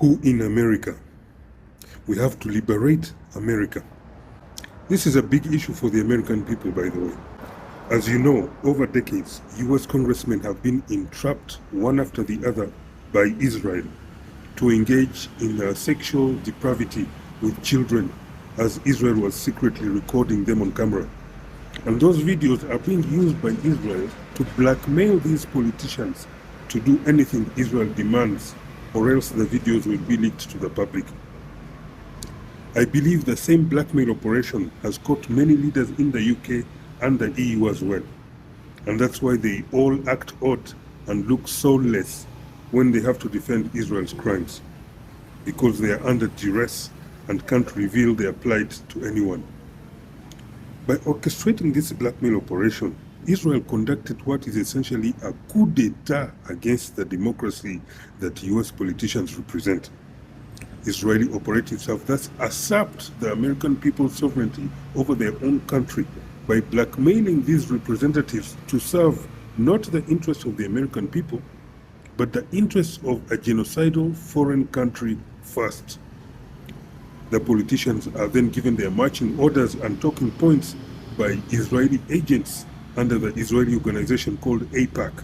Coup in America. We have to liberate America. This is a big issue for the American people, by the way. As you know, over decades, US congressmen have been entrapped one after the other by Israel to engage in sexual depravity with children, as Israel was secretly recording them on camera. And those videos are being used by Israel to blackmail these politicians to do anything Israel demands, or else the videos will be leaked to the public. I believe the same blackmail operation has caught many leaders in the UK and the EU as well. And that's why they all act odd and look soulless when they have to defend Israel's crimes, because they are under duress and can't reveal their plight to anyone. By orchestrating this blackmail operation, Israel conducted what is essentially a coup d'etat against the democracy that US politicians represent. Israeli operatives have thus usurped the American people's sovereignty over their own country by blackmailing these representatives to serve not the interests of the American people, but the interests of a genocidal foreign country first. The politicians are then given their marching orders and talking points by Israeli agents under the Israeli organization called AIPAC.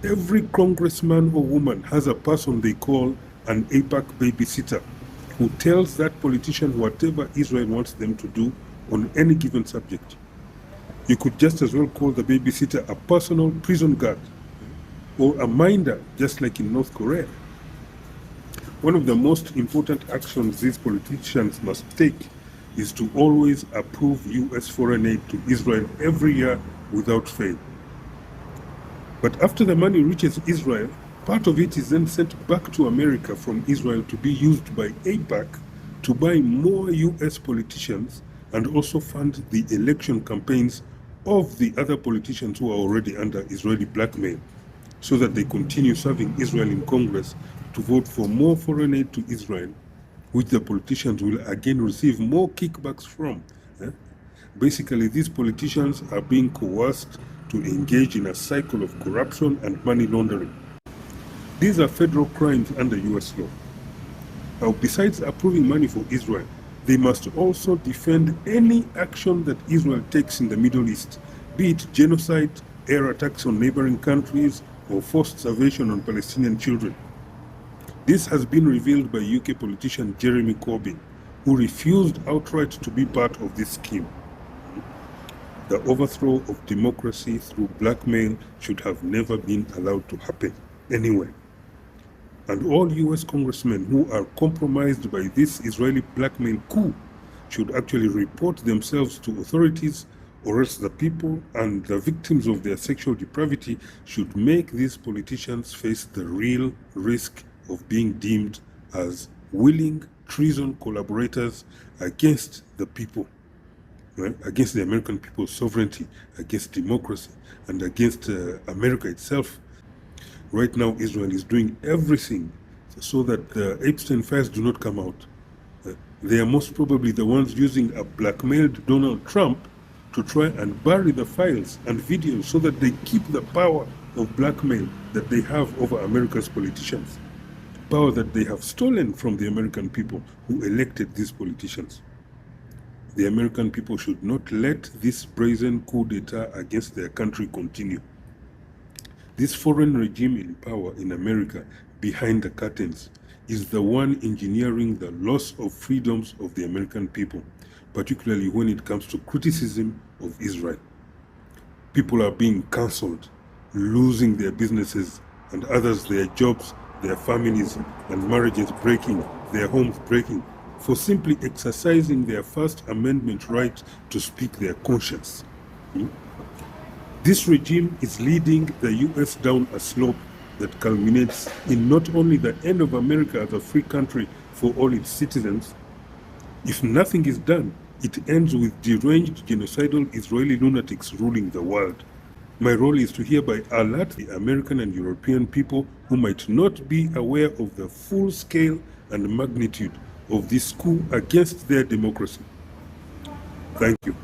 Every congressman or woman has a person they call an AIPAC babysitter who tells that politician whatever Israel wants them to do on any given subject. You could just as well call the babysitter a personal prison guard or a minder, just like in North Korea. One of the most important actions these politicians must take is to always approve US foreign aid to Israel every year without fail. But after the money reaches Israel, part of it is then sent back to America from Israel to be used by AIPAC to buy more US politicians and also fund the election campaigns of the other politicians who are already under Israeli blackmail, so that they continue serving Israel in Congress to vote for more foreign aid to Israel, which the politicians will again receive more kickbacks from. Basically, these politicians are being coerced to engage in a cycle of corruption and money laundering. These are federal crimes under US law. Now, besides approving money for Israel, they must also defend any action that Israel takes in the Middle East, be it genocide, air attacks on neighboring countries, or forced starvation on Palestinian children. This has been revealed by UK politician Jeremy Corbyn, who refused outright to be part of this scheme. The overthrow of democracy through blackmail should have never been allowed to happen anywhere. And all US congressmen who are compromised by this Israeli blackmail coup should actually report themselves to authorities, or else the people and the victims of their sexual depravity should make these politicians face the real risk of being deemed as willing treason collaborators against the people, right? Against the American people's sovereignty, against democracy, and against America itself. Right now, Israel is doing everything so that the Epstein files do not come out. They are most probably the ones using a blackmailed Donald Trump to try and bury the files and videos so that they keep the power of blackmail that they have over America's politicians. Power that they have stolen from the American people who elected these politicians. The American people should not let this brazen coup d'etat against their country continue. This foreign regime in power in America, behind the curtains, is the one engineering the loss of freedoms of the American people, particularly when it comes to criticism of Israel. People are being cancelled, losing their businesses, and others their jobs, their families and marriages breaking, their homes breaking, for simply exercising their First Amendment right to speak their conscience. This regime is leading the US down a slope that culminates in not only the end of America as a free country for all its citizens. If nothing is done, it ends with deranged genocidal Israeli lunatics ruling the world. My role is to hereby alert the American and European people who might not be aware of the full scale and magnitude of this coup against their democracy. Thank you.